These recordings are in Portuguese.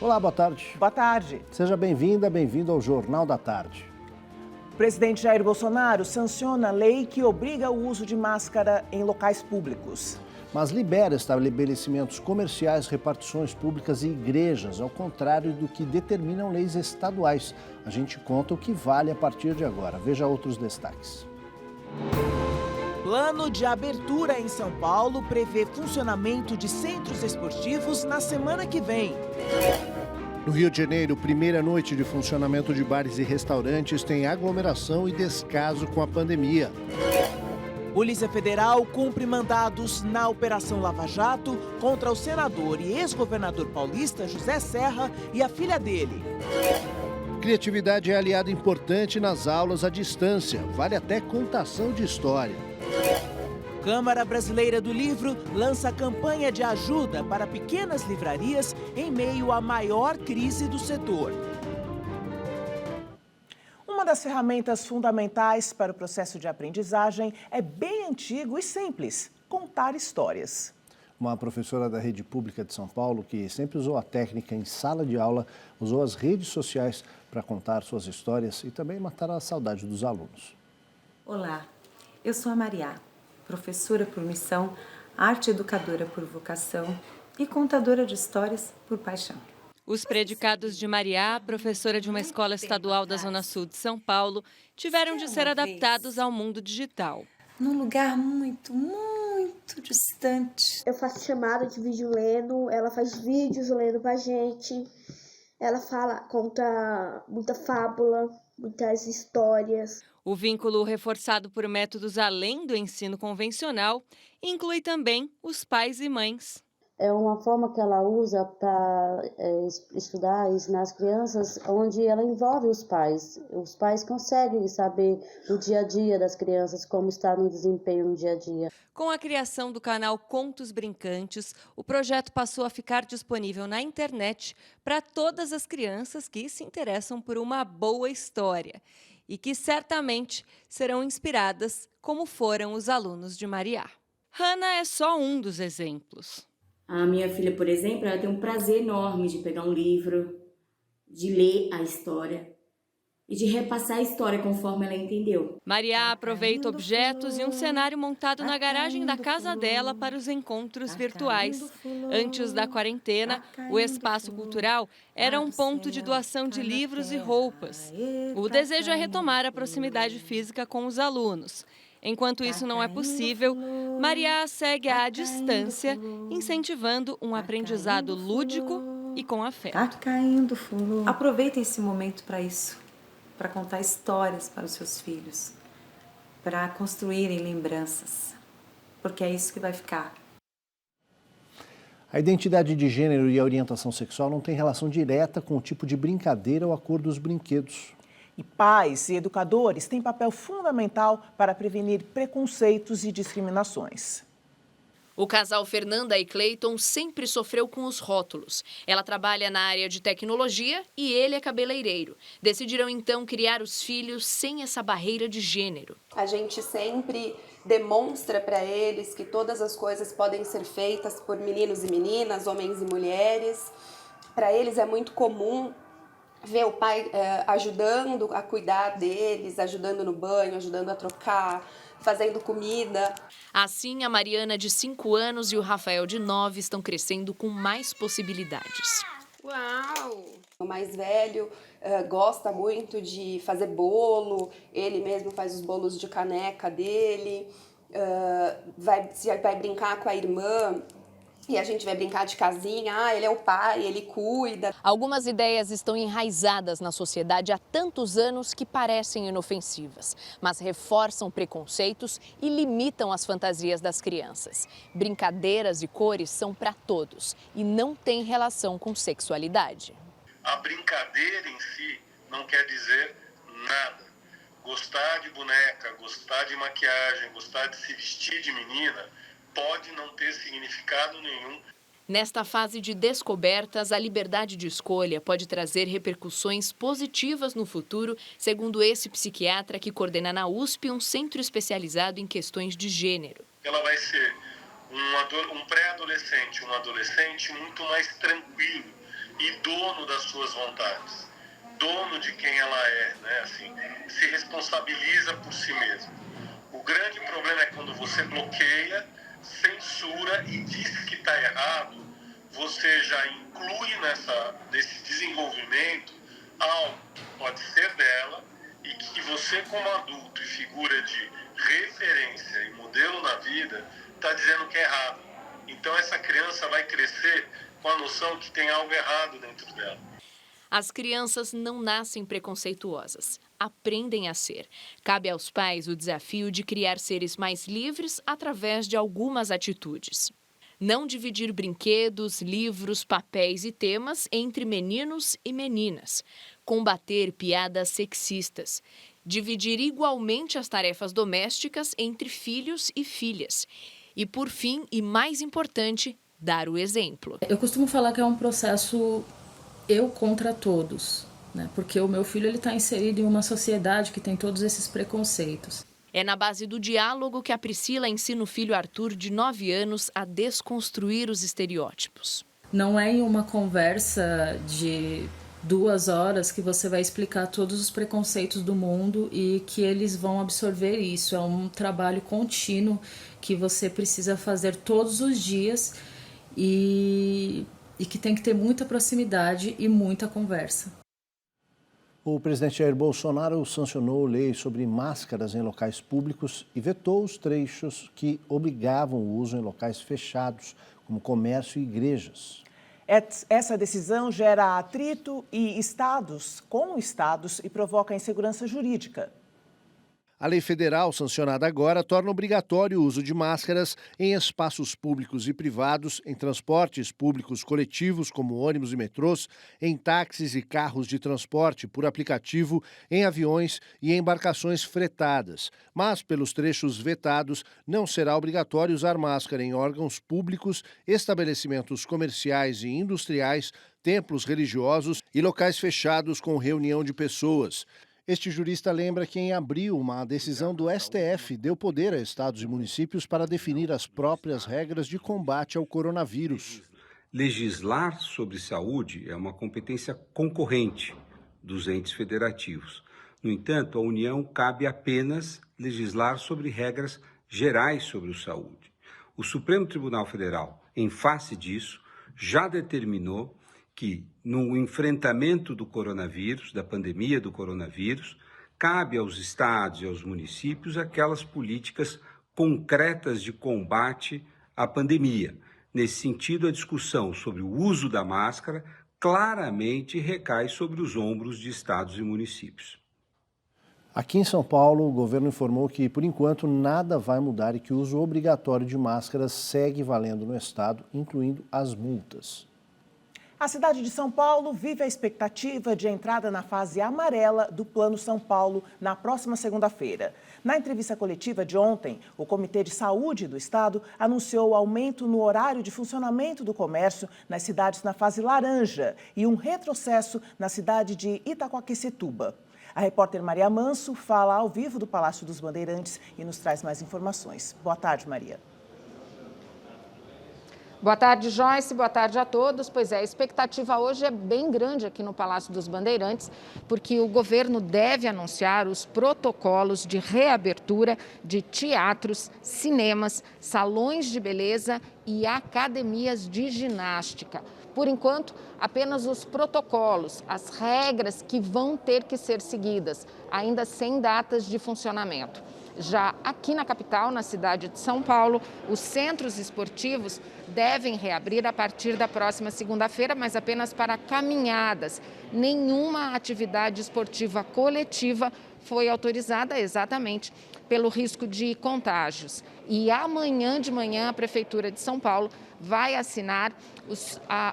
Olá, boa tarde. Boa tarde. Seja bem-vinda, bem-vindo ao Jornal da Tarde. O presidente Jair Bolsonaro sanciona a lei que obriga o uso de máscara em locais públicos. Mas libera estabelecimentos comerciais, repartições públicas e igrejas, ao contrário do que determinam leis estaduais. A gente conta o que vale a partir de agora. Veja outros destaques. Plano de abertura em São Paulo prevê funcionamento de centros esportivos na semana que vem. No Rio de Janeiro, primeira noite de funcionamento de bares e restaurantes tem aglomeração e descaso com a pandemia. Polícia Federal cumpre mandados na Operação Lava Jato contra o senador e ex-governador paulista José Serra e a filha dele. Criatividade é aliado importante nas aulas à distância. Vale até contação de história. Câmara Brasileira do Livro lança campanha de ajuda para pequenas livrarias em meio à maior crise do setor. Uma das ferramentas fundamentais para o processo de aprendizagem é bem antigo e simples: contar histórias. Uma professora da rede pública de São Paulo, que sempre usou a técnica em sala de aula, usou as redes sociais para contar suas histórias e também matar a saudade dos alunos. Olá, eu sou a Maria, professora por missão, arte educadora por vocação e contadora de histórias por paixão. Os predicados de Maria, professora de uma escola estadual da Zona Sul de São Paulo, tiveram de ser adaptados ao mundo digital. Num lugar muito distante. Eu faço chamada de vídeo lendo, ela faz vídeos lendo pra gente. Ela conta muita fábula, muitas histórias. O vínculo reforçado por métodos além do ensino convencional inclui também os pais e mães. É uma forma que ela usa para estudar e ensinar as crianças, onde ela envolve os pais. Os pais conseguem saber do dia a dia das crianças, como está no desempenho no dia a dia. Com a criação do canal Contos Brincantes, o projeto passou a ficar disponível na internet para todas as crianças que se interessam por uma boa história e que certamente serão inspiradas, como foram os alunos de Maria. Hannah é só um dos exemplos. A minha filha, por exemplo, ela tem um prazer enorme de pegar um livro, de ler a história e de repassar a história conforme ela entendeu. Maria aproveita objetos e um cenário montado na garagem da casa dela para os encontros virtuais. Antes da quarentena, o espaço cultural era um ponto de doação de livros e roupas. O desejo é retomar a proximidade física com os alunos. Enquanto isso não é possível, Maria segue à distância, incentivando um aprendizado lúdico e com afeto. Tá caindo fundo. Aproveitem esse momento para isso, para contar histórias para os seus filhos, para construírem lembranças, porque é isso que vai ficar. A identidade de gênero e a orientação sexual não têm relação direta com o tipo de brincadeira ou a cor dos brinquedos. E pais e educadores têm papel fundamental para prevenir preconceitos e discriminações. O casal Fernanda e Cleiton sempre sofreu com os rótulos. Ela trabalha na área de tecnologia e ele é cabeleireiro. Decidiram então criar os filhos sem essa barreira de gênero. A gente sempre demonstra para eles que todas as coisas podem ser feitas por meninos e meninas, homens e mulheres. Para eles é muito comum ver o pai ajudando a cuidar deles, ajudando no banho, ajudando a trocar, fazendo comida. Assim, a Mariana, de 5 anos, e o Rafael, de 9, estão crescendo com mais possibilidades. Uau! O mais velho gosta muito de fazer bolo, ele mesmo faz os bolos de caneca dele, vai brincar com a irmã. E a gente vai brincar de casinha, ele é o pai, ele cuida. Algumas ideias estão enraizadas na sociedade há tantos anos que parecem inofensivas, mas reforçam preconceitos e limitam as fantasias das crianças. Brincadeiras e cores são para todos e não têm relação com sexualidade. A brincadeira em si não quer dizer nada. Gostar de boneca, gostar de maquiagem, gostar de se vestir de menina, pode não ter significado nenhum. Nesta fase de descobertas, a liberdade de escolha pode trazer repercussões positivas no futuro, segundo esse psiquiatra que coordena na USP um centro especializado em questões de gênero. Ela vai ser um pré-adolescente, um adolescente muito mais tranquilo, e dono das suas vontades, dono de quem ela é, né? Assim, se responsabiliza por si mesmo. O grande problema é quando você bloqueia, censura e diz que está errado, você já inclui nesse desenvolvimento algo que pode ser dela e que você, como adulto e figura de referência e modelo na vida, está dizendo que é errado. Então essa criança vai crescer com a noção que tem algo errado dentro dela. As crianças não nascem preconceituosas, aprendem a ser. Cabe aos pais o desafio de criar seres mais livres através de algumas atitudes. Não dividir brinquedos, livros, papéis e temas entre meninos e meninas. Combater piadas sexistas. Dividir igualmente as tarefas domésticas entre filhos e filhas. E, por fim, e mais importante, dar o exemplo. Eu costumo falar que é um processo eu contra todos, né? Porque o meu filho está inserido em uma sociedade que tem todos esses preconceitos. É na base do diálogo que a Priscila ensina o filho Arthur, de 9 anos, a desconstruir os estereótipos. Não é em uma conversa de 2 horas que você vai explicar todos os preconceitos do mundo e que eles vão absorver isso. É um trabalho contínuo que você precisa fazer todos os dias e que tem que ter muita proximidade e muita conversa. O presidente Jair Bolsonaro sancionou lei sobre máscaras em locais públicos e vetou os trechos que obrigavam o uso em locais fechados, como comércio e igrejas. Essa decisão gera atrito com estados e provoca insegurança jurídica. A lei federal, sancionada agora, torna obrigatório o uso de máscaras em espaços públicos e privados, em transportes públicos coletivos, como ônibus e metrôs, em táxis e carros de transporte por aplicativo, em aviões e embarcações fretadas. Mas, pelos trechos vetados, não será obrigatório usar máscara em órgãos públicos, estabelecimentos comerciais e industriais, templos religiosos e locais fechados com reunião de pessoas. Este jurista lembra que em abril uma decisão do STF deu poder a estados e municípios para definir as próprias regras de combate ao coronavírus. Legislar sobre saúde é uma competência concorrente dos entes federativos. No entanto, à União cabe apenas legislar sobre regras gerais sobre a saúde. O Supremo Tribunal Federal, em face disso, já determinou que, no enfrentamento do coronavírus, da pandemia do coronavírus, cabe aos estados e aos municípios aquelas políticas concretas de combate à pandemia. Nesse sentido, a discussão sobre o uso da máscara claramente recai sobre os ombros de estados e municípios. Aqui em São Paulo, o governo informou que, por enquanto, nada vai mudar e que o uso obrigatório de máscaras segue valendo no estado, incluindo as multas. A cidade de São Paulo vive a expectativa de entrada na fase amarela do Plano São Paulo na próxima segunda-feira. Na entrevista coletiva de ontem, o Comitê de Saúde do Estado anunciou aumento no horário de funcionamento do comércio nas cidades na fase laranja e um retrocesso na cidade de Itaquaquecetuba. A repórter Maria Manso fala ao vivo do Palácio dos Bandeirantes e nos traz mais informações. Boa tarde, Maria. Boa tarde, Joyce. Boa tarde a todos. Pois é, a expectativa hoje é bem grande aqui no Palácio dos Bandeirantes, porque o governo deve anunciar os protocolos de reabertura de teatros, cinemas, salões de beleza e academias de ginástica. Por enquanto, apenas os protocolos, as regras que vão ter que ser seguidas, ainda sem datas de funcionamento. Já aqui na capital, na cidade de São Paulo, os centros esportivos devem reabrir a partir da próxima segunda-feira, mas apenas para caminhadas. Nenhuma atividade esportiva coletiva foi autorizada exatamente pelo risco de contágios. E amanhã de manhã a Prefeitura de São Paulo vai assinar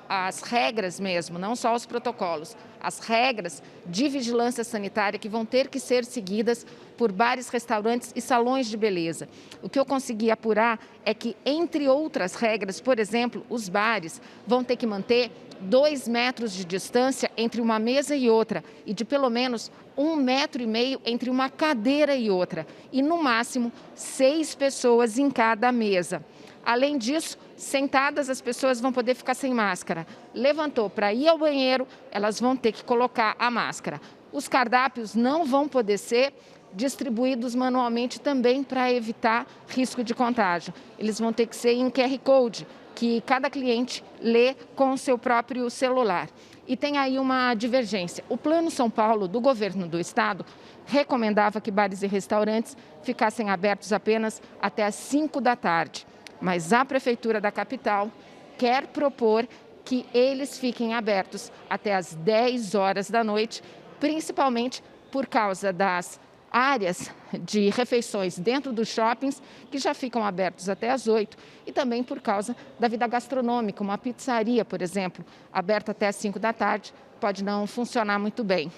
as regras mesmo, não só os protocolos, as regras de vigilância sanitária que vão ter que ser seguidas por bares, restaurantes e salões de beleza. O que eu consegui apurar é que, entre outras regras, por exemplo, os bares vão ter que manter 2 metros de distância entre uma mesa e outra e de pelo menos 1,5 metro entre uma cadeira e outra e, no máximo, 6 pessoas em cada mesa. Além disso, sentadas as pessoas vão poder ficar sem máscara. Levantou para ir ao banheiro, elas vão ter que colocar a máscara. Os cardápios não vão poder ser distribuídos manualmente também para evitar risco de contágio. Eles vão ter que ser em QR Code, que cada cliente lê com o seu próprio celular. E tem aí uma divergência. O Plano São Paulo, do governo do estado, recomendava que bares e restaurantes ficassem abertos apenas até às 5 da tarde. Mas a Prefeitura da capital quer propor que eles fiquem abertos até às 10 horas da noite, principalmente por causa das áreas de refeições dentro dos shoppings, que já ficam abertos até às 8, e também por causa da vida gastronômica. Uma pizzaria, por exemplo, aberta até às 5 da tarde, pode não funcionar muito bem.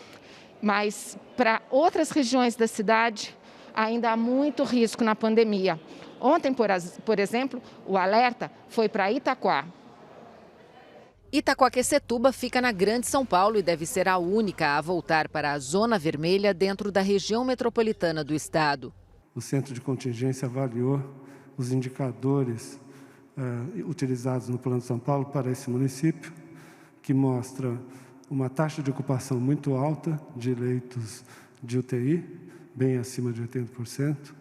Mas para outras regiões da cidade, ainda há muito risco na pandemia. Ontem, por exemplo, o alerta foi para Itaquá. Itaquaquecetuba fica na Grande São Paulo e deve ser a única a voltar para a zona vermelha dentro da região metropolitana do estado. O Centro de Contingência avaliou os indicadores utilizados no Plano São Paulo para esse município, que mostra uma taxa de ocupação muito alta de leitos de UTI, bem acima de 80%,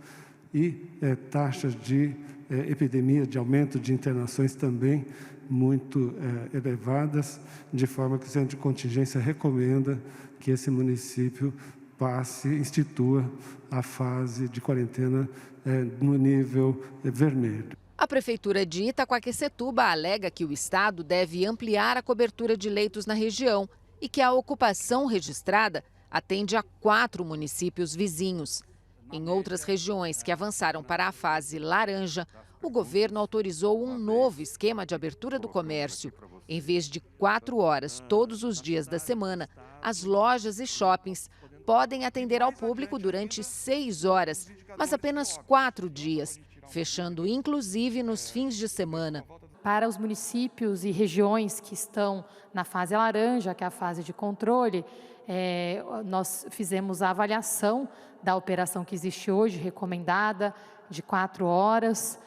e taxas de epidemia, de aumento de internações também muito elevadas, de forma que o Centro de Contingência recomenda que esse município institua a fase de quarentena no nível vermelho. A Prefeitura de Itaquaquecetuba alega que o estado deve ampliar a cobertura de leitos na região e que a ocupação registrada atende a 4 municípios vizinhos. Em outras regiões que avançaram para a fase laranja, o governo autorizou um novo esquema de abertura do comércio. Em vez de 4 horas todos os dias da semana, as lojas e shoppings podem atender ao público durante 6 horas, mas apenas 4 dias, fechando inclusive nos fins de semana. Para os municípios e regiões que estão na fase laranja, que é a fase de controle, nós fizemos a avaliação da operação que existe hoje, recomendada, de 4 horas,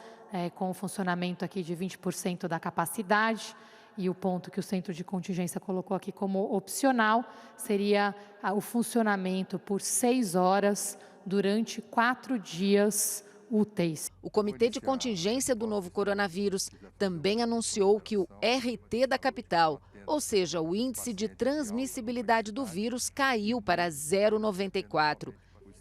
com o funcionamento aqui de 20% da capacidade. E o ponto que o Centro de Contingência colocou aqui como opcional seria o funcionamento por 6 horas durante 4 dias úteis. O Comitê de Contingência do novo coronavírus também anunciou que o RT da capital, ou seja, o índice de transmissibilidade do vírus, caiu para 0,94.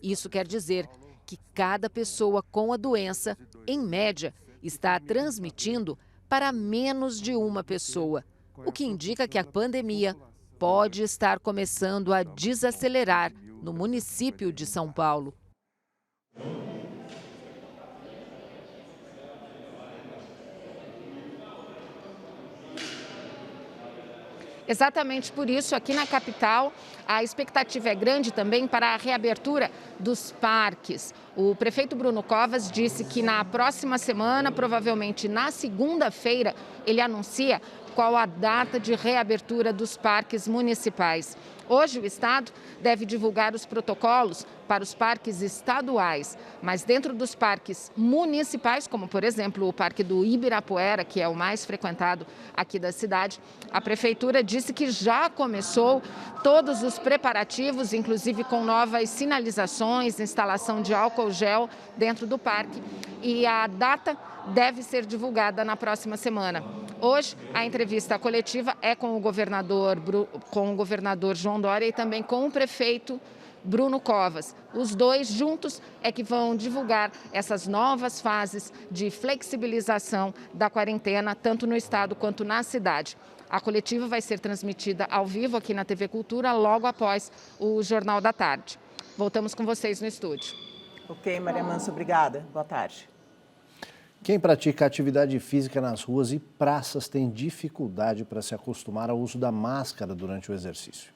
Isso quer dizer que cada pessoa com a doença, em média, está transmitindo para menos de uma pessoa, o que indica que a pandemia pode estar começando a desacelerar no município de São Paulo. Exatamente por isso, aqui na capital, a expectativa é grande também para a reabertura dos parques. O prefeito Bruno Covas disse que na próxima semana, provavelmente na segunda-feira, ele anuncia qual a data de reabertura dos parques municipais. Hoje, o estado deve divulgar os protocolos para os parques estaduais, mas dentro dos parques municipais, como por exemplo o Parque do Ibirapuera, que é o mais frequentado aqui da cidade, a prefeitura disse que já começou todos os preparativos, inclusive com novas sinalizações, instalação de álcool gel dentro do parque, e a data deve ser divulgada na próxima semana. Hoje, a entrevista coletiva é com o governador João Dória e também com o prefeito Bruno Covas. Os dois juntos é que vão divulgar essas novas fases de flexibilização da quarentena, tanto no estado quanto na cidade. A coletiva vai ser transmitida ao vivo aqui na TV Cultura, logo após o Jornal da Tarde. Voltamos com vocês no estúdio. Ok, Maria Manso, obrigada. Boa tarde. Quem pratica atividade física nas ruas e praças tem dificuldade para se acostumar ao uso da máscara durante o exercício.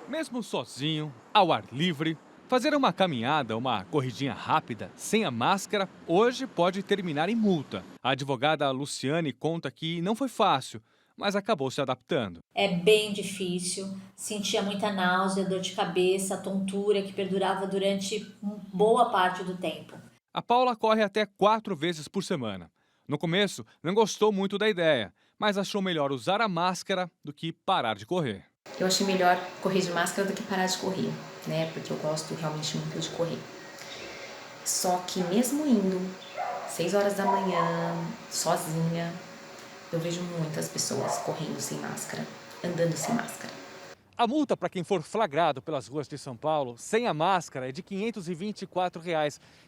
Mesmo sozinho, ao ar livre, fazer uma caminhada, uma corridinha rápida, sem a máscara, hoje pode terminar em multa. A advogada Luciane conta que não foi fácil, mas acabou se adaptando. É bem difícil, sentia muita náusea, dor de cabeça, tontura que perdurava durante boa parte do tempo. A Paula corre até 4 vezes por semana. No começo, não gostou muito da ideia, mas achou melhor usar a máscara do que parar de correr. Eu achei melhor correr de máscara do que parar de correr, né? Porque eu gosto realmente muito de correr. Só que mesmo indo 6 horas da manhã, sozinha, eu vejo muitas pessoas correndo sem máscara, andando sem máscara. A multa para quem for flagrado pelas ruas de São Paulo sem a máscara é de R$ 524.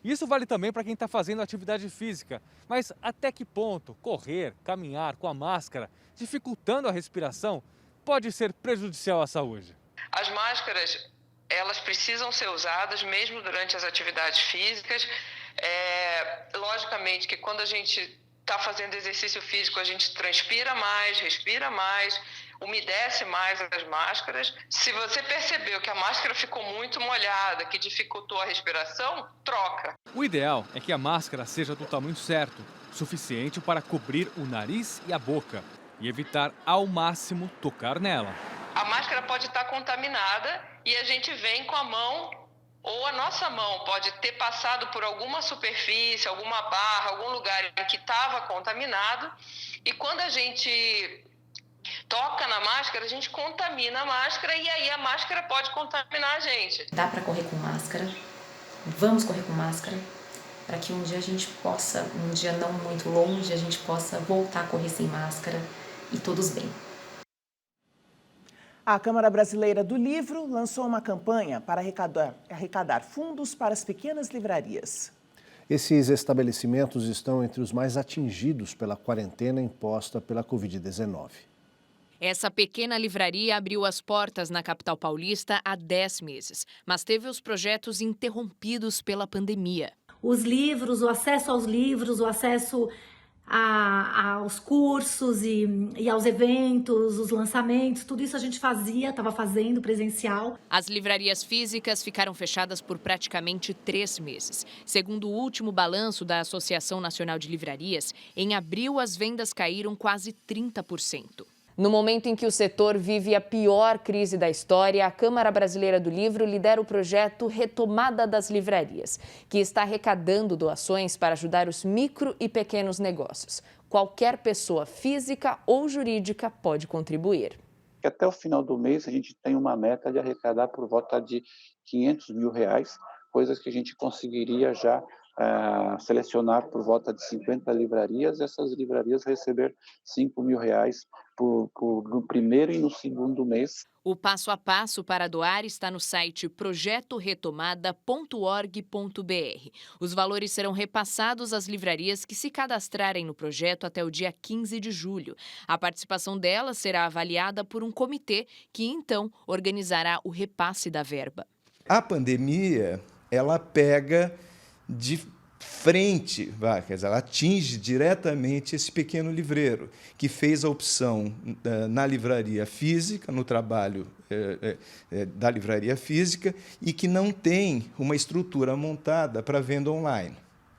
Isso vale também para quem está fazendo atividade física. Mas até que ponto correr, caminhar com a máscara, dificultando a respiração, pode ser prejudicial à saúde? As máscaras, elas precisam ser usadas mesmo durante as atividades físicas. Logicamente que quando a gente está fazendo exercício físico, a gente transpira mais, respira mais, umedece mais as máscaras. Se você percebeu que a máscara ficou muito molhada, que dificultou a respiração, troca. O ideal é que a máscara seja do tamanho certo, suficiente para cobrir o nariz e a boca e evitar ao máximo tocar nela. A máscara pode estar contaminada e a gente vem com a mão, ou a nossa mão pode ter passado por alguma superfície, alguma barra, algum lugar em que estava contaminado, e quando a gente toca na máscara, a gente contamina a máscara e aí a máscara pode contaminar a gente. Dá para correr com máscara, vamos correr com máscara, para que um dia a gente possa, um dia não muito longe, a gente possa voltar a correr sem máscara e todos bem. A Câmara Brasileira do Livro lançou uma campanha para arrecadar fundos para as pequenas livrarias. Esses estabelecimentos estão entre os mais atingidos pela quarentena imposta pela Covid-19. Essa pequena livraria abriu as portas na capital paulista há 10 meses, mas teve os projetos interrompidos pela pandemia. Os livros, o acesso aos livros, o acesso aos cursos e aos eventos, os lançamentos, tudo isso a gente estava fazendo presencial. As livrarias físicas ficaram fechadas por praticamente 3 meses. Segundo o último balanço da Associação Nacional de Livrarias, em abril as vendas caíram quase 30%. No momento em que o setor vive a pior crise da história, a Câmara Brasileira do Livro lidera o projeto Retomada das Livrarias, que está arrecadando doações para ajudar os micro e pequenos negócios. Qualquer pessoa física ou jurídica pode contribuir. Até o final do mês, a gente tem uma meta de arrecadar por volta de R$500 mil, coisas que a gente conseguiria já selecionar por volta de 50 livrarias, e essas livrarias receber R$5 mil no primeiro e no segundo mês. O passo a passo para doar está no site projetoretomada.org.br. Os valores serão repassados às livrarias que se cadastrarem no projeto até o dia 15 de julho. A participação delas será avaliada por um comitê que, então, organizará o repasse da verba. A pandemia, ela pega de frente, quer dizer, ela atinge diretamente esse pequeno livreiro, que fez a opção na livraria física, no trabalho da livraria física, e que não tem uma estrutura montada para venda online.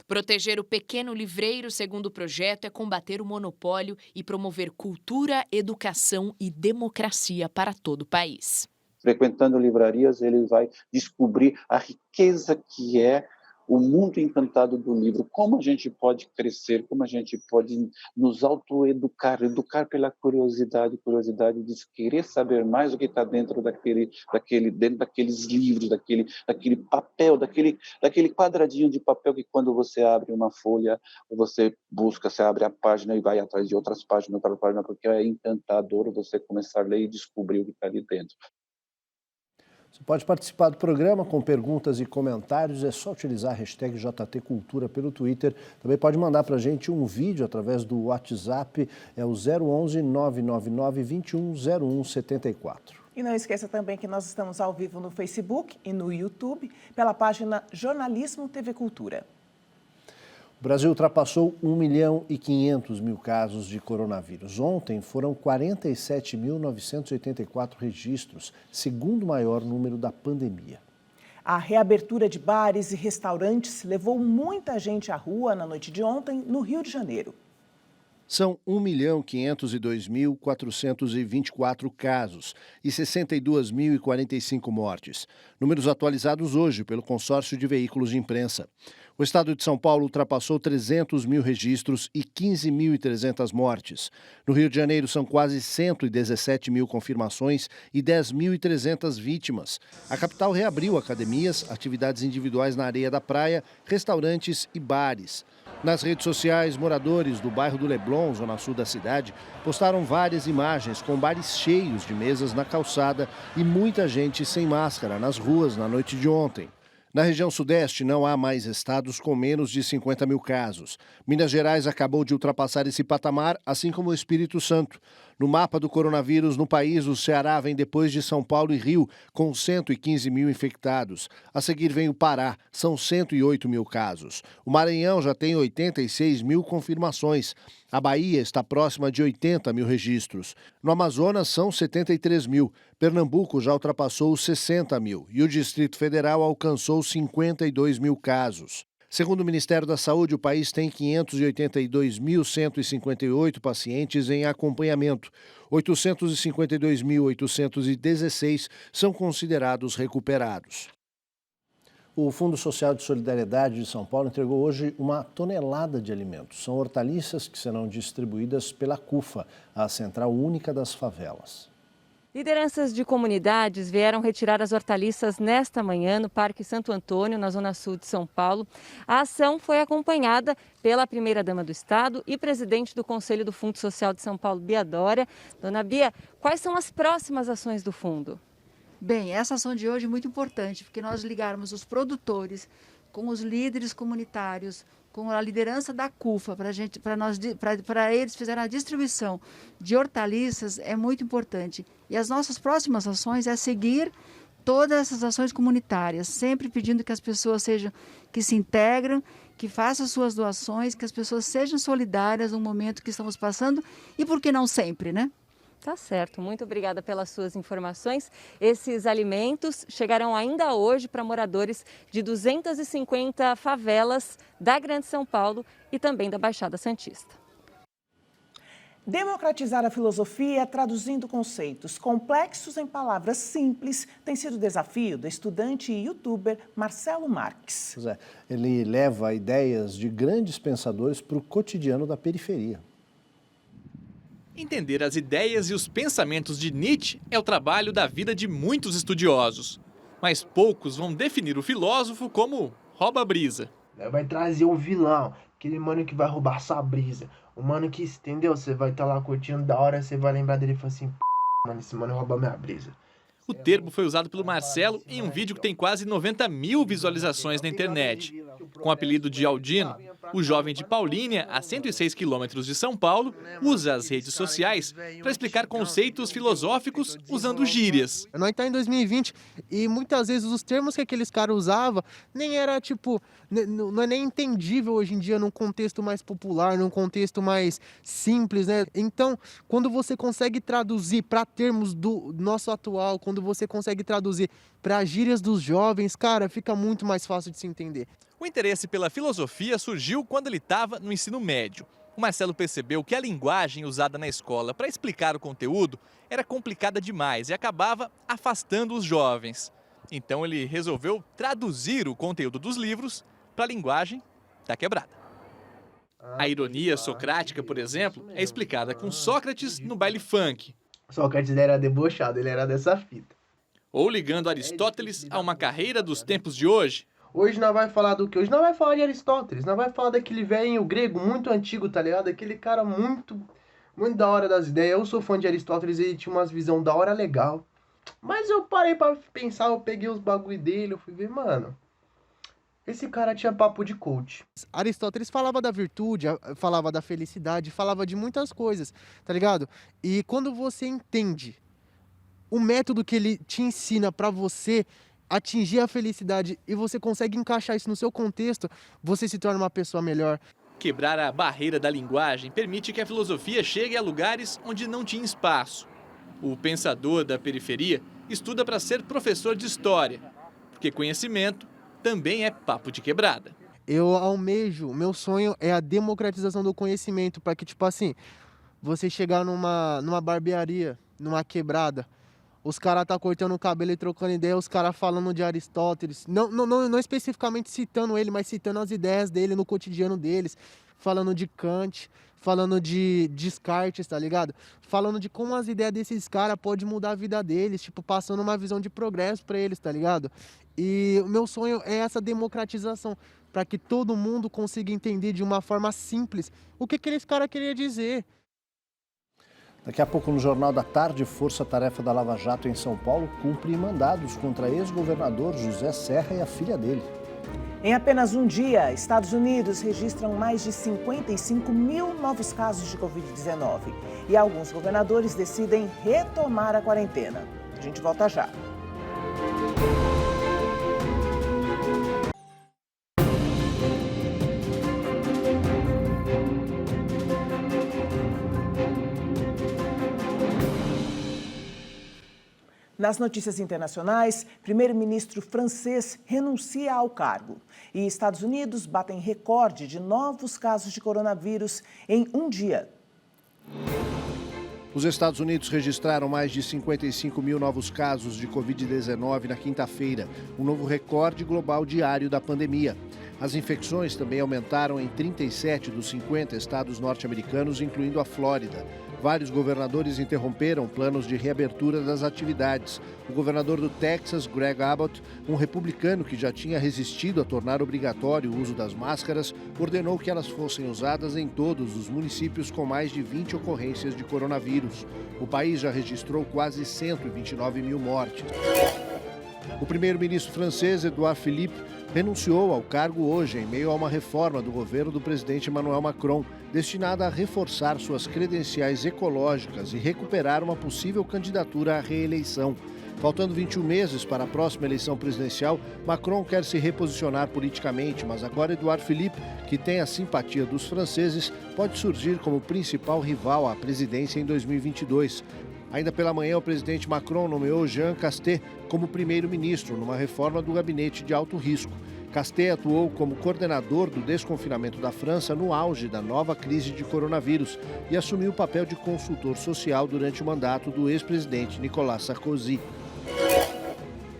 Proteger o pequeno livreiro, segundo o projeto, é combater o monopólio e promover cultura, educação e democracia para todo o país. Frequentando livrarias, ele vai descobrir a riqueza que é o mundo encantado do livro, como a gente pode crescer, como a gente pode nos autoeducar, educar pela curiosidade de querer saber mais do que está dentro daqueles livros, daquele papel, daquele quadradinho de papel que quando você abre uma folha, você busca, você abre a página e vai atrás de outras páginas, outra página, porque é encantador você começar a ler e descobrir o que está ali dentro. Você pode participar do programa com perguntas e comentários, é só utilizar a hashtag JTCultura pelo Twitter. Também pode mandar para a gente um vídeo através do WhatsApp, é o 011 999 21 0174. E não esqueça também que nós estamos ao vivo no Facebook e no YouTube, pela página Jornalismo TV Cultura. O Brasil ultrapassou 1.500.000 casos de coronavírus. Ontem foram 47.984 registros, segundo maior número da pandemia. A reabertura de bares e restaurantes levou muita gente à rua na noite de ontem, no Rio de Janeiro. São 1.502.424 casos e 62.045 mortes. Números atualizados hoje pelo consórcio de veículos de imprensa. O estado de São Paulo ultrapassou 300 mil registros e 15.300 mortes. No Rio de Janeiro, são quase 117 mil confirmações e 10.300 vítimas. A capital reabriu academias, atividades individuais na areia da praia, restaurantes e bares. Nas redes sociais, moradores do bairro do Leblon, zona sul da cidade, postaram várias imagens com bares cheios de mesas na calçada e muita gente sem máscara nas ruas na noite de ontem. Na região sudeste, não há mais estados com menos de 50 mil casos. Minas Gerais acabou de ultrapassar esse patamar, assim como o Espírito Santo. No mapa do coronavírus no país, o Ceará vem depois de São Paulo e Rio, com 115 mil infectados. A seguir vem o Pará, são 108 mil casos. O Maranhão já tem 86 mil confirmações. A Bahia está próxima de 80 mil registros. No Amazonas, são 73 mil. Pernambuco já ultrapassou os 60 mil. E o Distrito Federal alcançou 52 mil casos. Segundo o Ministério da Saúde, o país tem 582.158 pacientes em acompanhamento. 852.816 são considerados recuperados. O Fundo Social de Solidariedade de São Paulo entregou hoje 1 tonelada de alimentos. São hortaliças que serão distribuídas pela CUFA, a Central Única das Favelas. Lideranças de comunidades vieram retirar as hortaliças nesta manhã no Parque Santo Antônio, na zona sul de São Paulo. A ação foi acompanhada pela primeira-dama do Estado e presidente do Conselho do Fundo Social de São Paulo, Bia Dória. Dona Bia, quais são as próximas ações do fundo? Bem, essa ação de hoje é muito importante, porque nós ligarmos os produtores com os líderes comunitários, com a liderança da CUFA, para eles fizerem a distribuição de hortaliças é muito importante. E as nossas próximas ações é seguir todas essas ações comunitárias, sempre pedindo que as pessoas que se integram, que façam suas doações, que as pessoas sejam solidárias no momento que estamos passando e por que não sempre, né? Tá certo, muito obrigada pelas suas informações. Esses alimentos chegarão ainda hoje para moradores de 250 favelas da Grande São Paulo e também da Baixada Santista. Democratizar a filosofia traduzindo conceitos complexos em palavras simples tem sido o desafio do estudante e youtuber Marcelo Marques. Pois é, ele leva ideias de grandes pensadores para o cotidiano da periferia. Entender as ideias e os pensamentos de Nietzsche é o trabalho da vida de muitos estudiosos. Mas poucos vão definir o filósofo como rouba-brisa. Vai trazer um vilão, aquele mano que vai roubar sua brisa. O mano que, entendeu? Você vai estar lá curtindo, da hora você vai lembrar dele e falar assim, mano, esse mano rouba minha brisa. O termo foi usado pelo Marcelo em um vídeo que tem quase 90 mil visualizações na internet. Com o apelido de Aldino, o jovem de Paulínia, a 106 quilômetros de São Paulo, usa as redes sociais para explicar conceitos filosóficos usando gírias. Nós estamos em 2020 e muitas vezes os termos que aqueles caras usavam nem era não é nem entendível hoje em dia num contexto mais popular, num contexto mais simples, né? Então, quando você consegue traduzir para termos do nosso atual, quando você consegue traduzir para gírias dos jovens, cara, fica muito mais fácil de se entender. O interesse pela filosofia surgiu quando ele estava no ensino médio. O Marcelo percebeu que a linguagem usada na escola para explicar o conteúdo era complicada demais e acabava afastando os jovens. Então ele resolveu traduzir o conteúdo dos livros para a linguagem da quebrada. A ironia socrática, por exemplo, é explicada com Sócrates no baile funk. Sócrates era debochado, ele era dessa fita. Ou ligando Aristóteles a uma carreira dos tempos de hoje. Hoje nós vai falar do que? Hoje nós vai falar de Aristóteles, nós vai falar daquele velho grego muito antigo, tá ligado? Aquele cara muito da hora das ideias. Eu sou fã de Aristóteles, ele tinha umas visão da hora legal. Mas eu parei pra pensar, eu peguei os bagulho dele, eu fui ver, mano, esse cara tinha papo de coach. Aristóteles falava da virtude, falava da felicidade, falava de muitas coisas, tá ligado? E quando você entende o método que ele te ensina pra você atingir a felicidade e você consegue encaixar isso no seu contexto, você se torna uma pessoa melhor. Quebrar a barreira da linguagem permite que a filosofia chegue a lugares onde não tinha espaço. O pensador da periferia estuda para ser professor de história, porque conhecimento também é papo de quebrada. Eu almejo, meu sonho é a democratização do conhecimento, para que, tipo assim, você chegar numa barbearia, numa quebrada, os caras tá cortando o cabelo e trocando ideia, os caras falando de Aristóteles, não especificamente citando ele, mas citando as ideias dele no cotidiano deles, falando de Kant, falando de Descartes, tá ligado? Falando de como as ideias desses caras podem mudar a vida deles, tipo, passando uma visão de progresso pra eles, tá ligado? E o meu sonho é essa democratização, para que todo mundo consiga entender de uma forma simples o que aqueles caras queriam dizer. Daqui a pouco, no Jornal da Tarde, Força Tarefa da Lava Jato em São Paulo cumpre mandados contra ex-governador José Serra e a filha dele. Em apenas um dia, Estados Unidos registram mais de 55 mil novos casos de Covid-19 e alguns governadores decidem retomar a quarentena. A gente volta já. Nas notícias internacionais, primeiro-ministro francês renuncia ao cargo. E Estados Unidos batem recorde de novos casos de coronavírus em um dia. Os Estados Unidos registraram mais de 55 mil novos casos de Covid-19 na quinta-feira, um novo recorde global diário da pandemia. As infecções também aumentaram em 37 dos 50 estados norte-americanos, incluindo a Flórida. Vários governadores interromperam planos de reabertura das atividades. O governador do Texas, Greg Abbott, um republicano que já tinha resistido a tornar obrigatório o uso das máscaras, ordenou que elas fossem usadas em todos os municípios com mais de 20 ocorrências de coronavírus. O país já registrou quase 129 mil mortes. O primeiro-ministro francês, Edouard Philippe, renunciou ao cargo hoje em meio a uma reforma do governo do presidente Emmanuel Macron, destinada a reforçar suas credenciais ecológicas e recuperar uma possível candidatura à reeleição. Faltando 21 meses para a próxima eleição presidencial, Macron quer se reposicionar politicamente, mas agora Edouard Philippe, que tem a simpatia dos franceses, pode surgir como principal rival à presidência em 2022. Ainda pela manhã, o presidente Macron nomeou Jean Castex como primeiro-ministro numa reforma do gabinete de alto risco. Castex atuou como coordenador do desconfinamento da França no auge da nova crise de coronavírus e assumiu o papel de consultor social durante o mandato do ex-presidente Nicolas Sarkozy.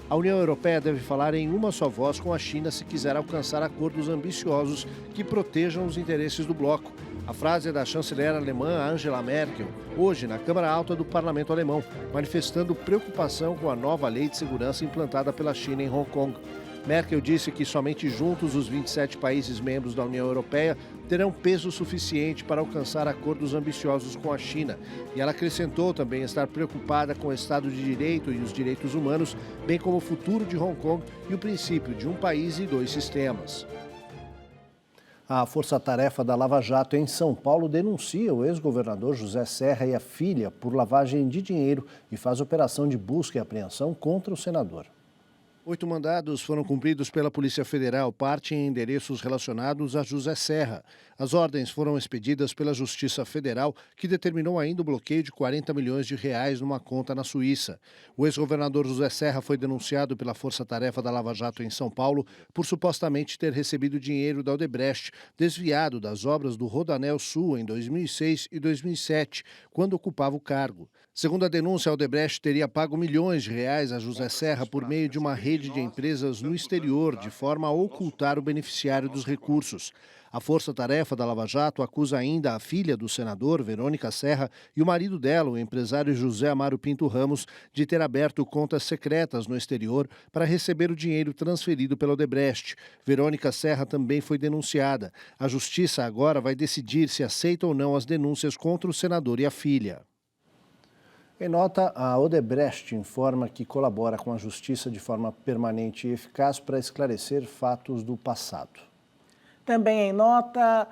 A União Europeia deve falar em uma só voz com a China se quiser alcançar acordos ambiciosos que protejam os interesses do bloco. A frase é da chanceler alemã Angela Merkel, hoje na Câmara Alta do Parlamento Alemão, manifestando preocupação com a nova lei de segurança implantada pela China em Hong Kong. Merkel disse que somente juntos os 27 países membros da União Europeia terão peso suficiente para alcançar acordos ambiciosos com a China. E ela acrescentou também estar preocupada com o Estado de Direito e os direitos humanos, bem como o futuro de Hong Kong e o princípio de um país e dois sistemas. A Força-Tarefa da Lava Jato em São Paulo denuncia o ex-governador José Serra e a filha por lavagem de dinheiro e faz operação de busca e apreensão contra o senador. 8 mandados foram cumpridos pela Polícia Federal, parte em endereços relacionados a José Serra. As ordens foram expedidas pela Justiça Federal, que determinou ainda o bloqueio de 40 milhões de reais numa conta na Suíça. O ex-governador José Serra foi denunciado pela Força-Tarefa da Lava Jato em São Paulo por supostamente ter recebido dinheiro da Odebrecht, desviado das obras do Rodoanel Sul em 2006 e 2007, quando ocupava o cargo. Segundo a denúncia, a Odebrecht teria pago milhões de reais a José Serra por meio de uma rede de empresas no exterior, de forma a ocultar o beneficiário dos recursos. A Força-Tarefa da Lava Jato acusa ainda a filha do senador, Verônica Serra, e o marido dela, o empresário José Amaro Pinto Ramos, de ter aberto contas secretas no exterior para receber o dinheiro transferido pela Odebrecht. Verônica Serra também foi denunciada. A Justiça agora vai decidir se aceita ou não as denúncias contra o senador e a filha. Em nota, a Odebrecht informa que colabora com a Justiça de forma permanente e eficaz para esclarecer fatos do passado. Também em nota,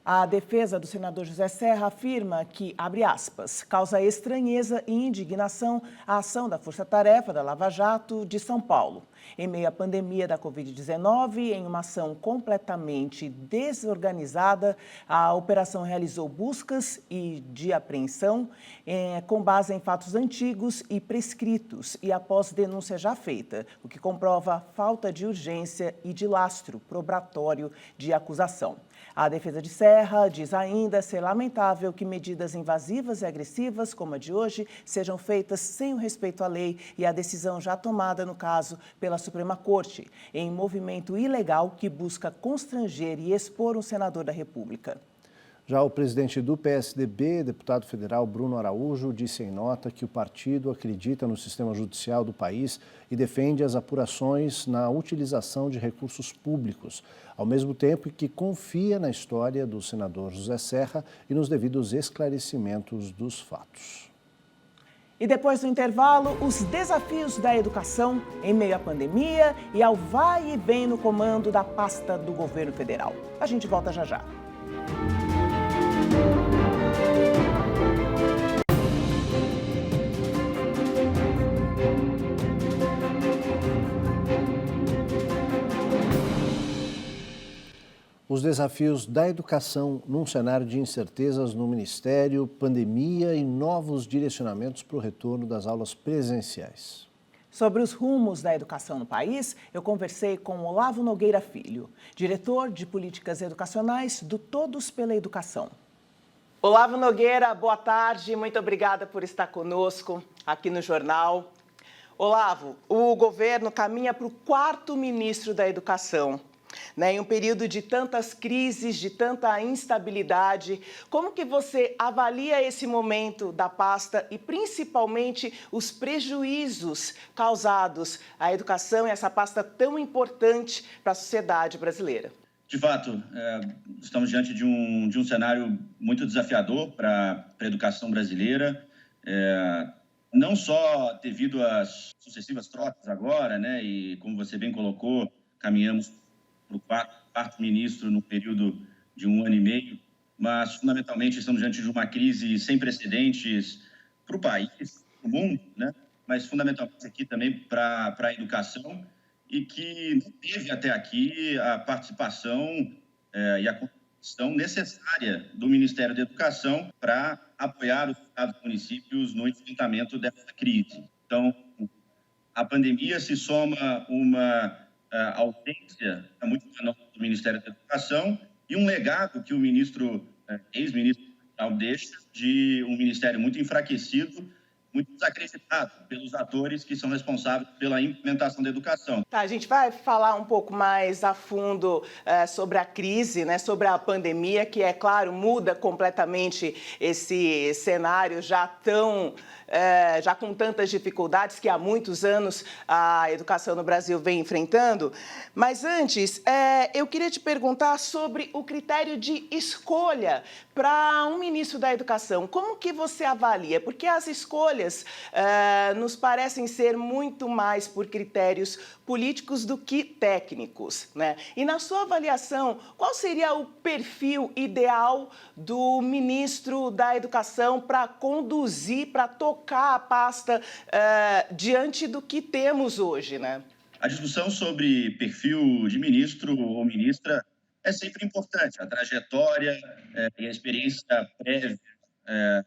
a defesa do senador José Serra afirma que, abre aspas, causa estranheza e indignação a ação da Força-Tarefa da Lava Jato de São Paulo. Em meio à pandemia da Covid-19, em uma ação completamente desorganizada, a operação realizou buscas de apreensão com base em fatos antigos e prescritos e após denúncia já feita, o que comprova falta de urgência e de lastro probatório de acusação. A defesa de Serra diz ainda ser lamentável que medidas invasivas e agressivas, como a de hoje, sejam feitas sem o respeito à lei e à decisão já tomada, no caso, pela Suprema Corte, em movimento ilegal que busca constranger e expor um senador da República. Já o presidente do PSDB, deputado federal Bruno Araújo, disse em nota que o partido acredita no sistema judicial do país e defende as apurações na utilização de recursos públicos, ao mesmo tempo que confia na história do senador José Serra e nos devidos esclarecimentos dos fatos. E depois do intervalo, os desafios da educação em meio à pandemia e ao vai e vem no comando da pasta do governo federal. A gente volta já já. Os desafios da educação num cenário de incertezas no Ministério, pandemia e novos direcionamentos para o retorno das aulas presenciais. Sobre os rumos da educação no país, eu conversei com Olavo Nogueira Filho, diretor de políticas educacionais do Todos pela Educação. Olavo Nogueira, boa tarde, muito obrigada por estar conosco aqui no Jornal. Olavo, o governo caminha para o 4º ministro da Educação. Em um período de tantas crises, de tanta instabilidade, como que você avalia esse momento da pasta e principalmente os prejuízos causados à educação e essa pasta tão importante para a sociedade brasileira? De fato, estamos diante de um cenário muito desafiador para a educação brasileira, não só devido às sucessivas trocas agora, e como você bem colocou, caminhamos para o 4º ministro no período de 1 ano e meio, mas fundamentalmente estamos diante de uma crise sem precedentes para o país, para o mundo, mas fundamentalmente aqui também para a educação, e que não teve até aqui a participação e a contribuição necessária do Ministério da Educação para apoiar os estados e municípios no enfrentamento dessa crise. Então, a pandemia se soma uma ausência muito menor do Ministério da Educação e um legado que o ex-ministro deixa de um ministério muito enfraquecido, muito desacreditado pelos atores que são responsáveis pela implementação da educação. A gente vai falar um pouco mais a fundo sobre a crise, sobre a pandemia, que, é claro, muda completamente esse cenário já com tantas dificuldades que há muitos anos a educação no Brasil vem enfrentando. Mas antes, eu queria te perguntar sobre o critério de escolha para um ministro da Educação. Como que você avalia? Porque as escolhas nos parecem ser muito mais por critérios políticos do que técnicos, E na sua avaliação, qual seria o perfil ideal do ministro da Educação para conduzir, para tocar a pasta diante do que temos hoje, A discussão sobre perfil de ministro ou ministra é sempre importante. A trajetória e a experiência prévia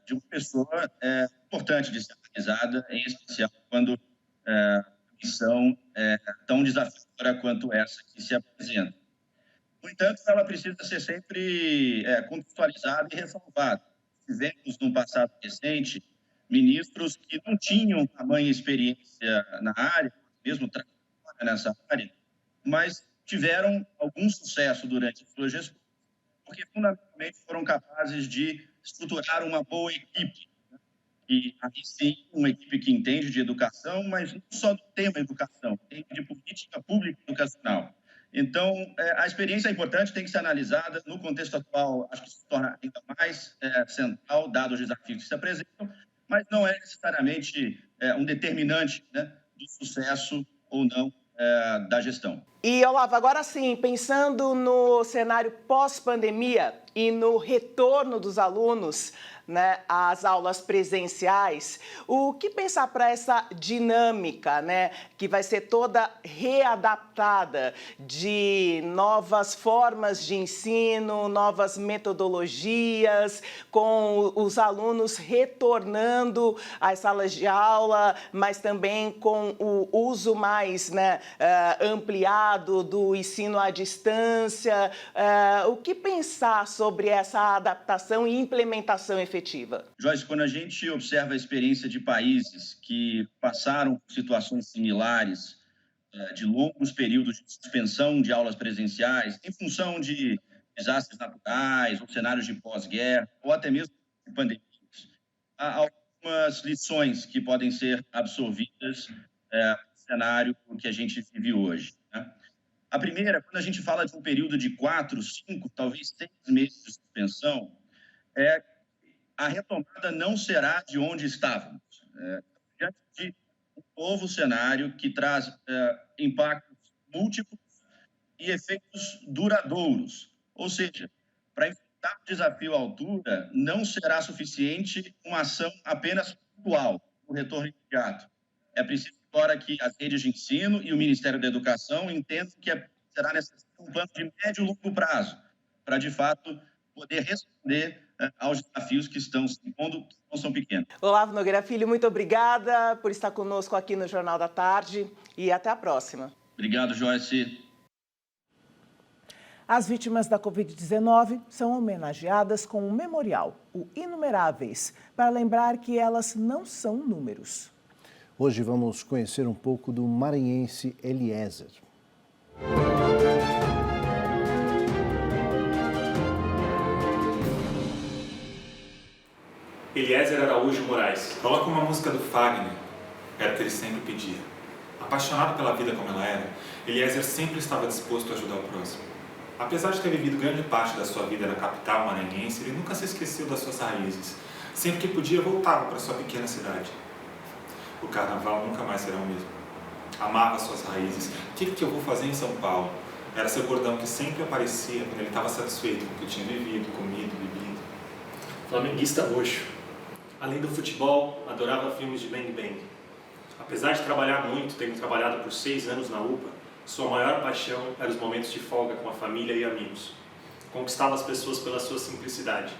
de uma pessoa é importante de ser analisada, em especial quando a missão é tão desafiadora quanto essa que se apresenta. No entanto, ela precisa ser sempre contextualizada e ressalvada. Tivemos, no passado recente, ministros que não tinham tamanha experiência na área, mesmo trabalhando nessa área, mas tiveram algum sucesso durante a sua gestão, porque fundamentalmente foram capazes de estruturar uma boa equipe. E aí sim, uma equipe que entende de educação, mas não só do tema educação, entende de política pública educacional. Então, a experiência é importante, tem que ser analisada no contexto atual, acho que se torna ainda mais central, dado os desafios que se apresentam, mas não é necessariamente um determinante do sucesso ou não da gestão. E, Olavo, agora sim, pensando no cenário pós-pandemia e no retorno dos alunos às aulas presenciais, o que pensar para essa dinâmica, que vai ser toda readaptada de novas formas de ensino, novas metodologias, com os alunos retornando às salas de aula, mas também com o uso mais ampliado lado do ensino à distância. O que pensar sobre essa adaptação e implementação efetiva? Joyce, quando a gente observa a experiência de países que passaram por situações similares, de longos períodos de suspensão de aulas presenciais, em função de desastres naturais, ou cenários de pós-guerra, ou até mesmo de pandemias, há algumas lições que podem ser absorvidas no cenário que a gente vive hoje, né? A primeira, quando a gente fala de um período de 4, 5, talvez 6 meses de suspensão, a retomada não será de onde estávamos. Diante de um novo cenário que traz impactos múltiplos e efeitos duradouros. Ou seja, para enfrentar o desafio à altura, não será suficiente uma ação apenas pontual, o retorno imediato. É preciso agora que as redes de ensino e o Ministério da Educação entendam que será necessário um plano de médio e longo prazo para, de fato, poder responder aos desafios que estão se impondo, que não são pequenos. Olavo Nogueira Filho, muito obrigada por estar conosco aqui no Jornal da Tarde e até a próxima. Obrigado, Joyce. As vítimas da Covid-19 são homenageadas com um memorial, o Inumeráveis, para lembrar que elas não são números. Hoje vamos conhecer um pouco do maranhense Eliezer. Eliezer Araújo Moraes. Coloca uma música do Fagner, era o que ele sempre pedia. Apaixonado pela vida como ela era, Eliezer sempre estava disposto a ajudar o próximo. Apesar de ter vivido grande parte da sua vida na capital maranhense, ele nunca se esqueceu das suas raízes. Sempre que podia, voltava para sua pequena cidade. O carnaval nunca mais será o mesmo. Amava suas raízes. O que eu vou fazer em São Paulo? Era seu bordão que sempre aparecia quando ele estava satisfeito com o que tinha vivido, comido, bebido. Flamenguista roxo. Além do futebol, adorava filmes de Bang Bang. Apesar de trabalhar muito, tendo trabalhado por 6 anos na UPA, sua maior paixão eram os momentos de folga com a família e amigos. Conquistava as pessoas pela sua simplicidade.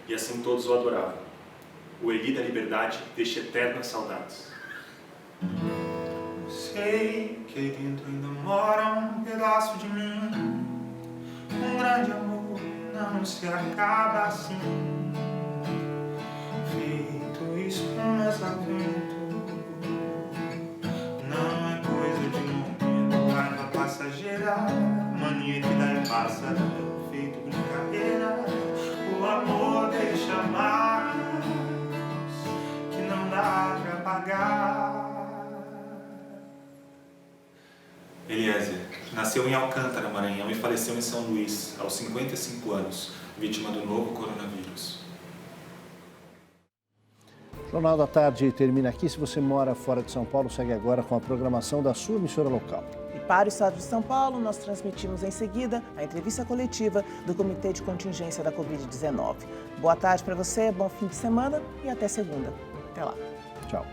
E assim todos o adoravam. O Eli da Liberdade deixa eternas saudades. Sei que aí dentro ainda mora um pedaço de mim. Um grande amor não se acaba assim. Feito espumas ao vento. Não é coisa de momento, raiva passageira. Mania que dá e passa, feito brincadeira. O amor deixa mais que não dá pra pagar. Eliezer nasceu em Alcântara, Maranhão, e faleceu em São Luís, aos 55 anos, vítima do novo coronavírus. O Jornal da Tarde termina aqui. Se você mora fora de São Paulo, segue agora com a programação da sua emissora local. E para o estado de São Paulo, nós transmitimos em seguida a entrevista coletiva do Comitê de Contingência da Covid-19. Boa tarde para você, bom fim de semana e até segunda. Até lá. Tchau.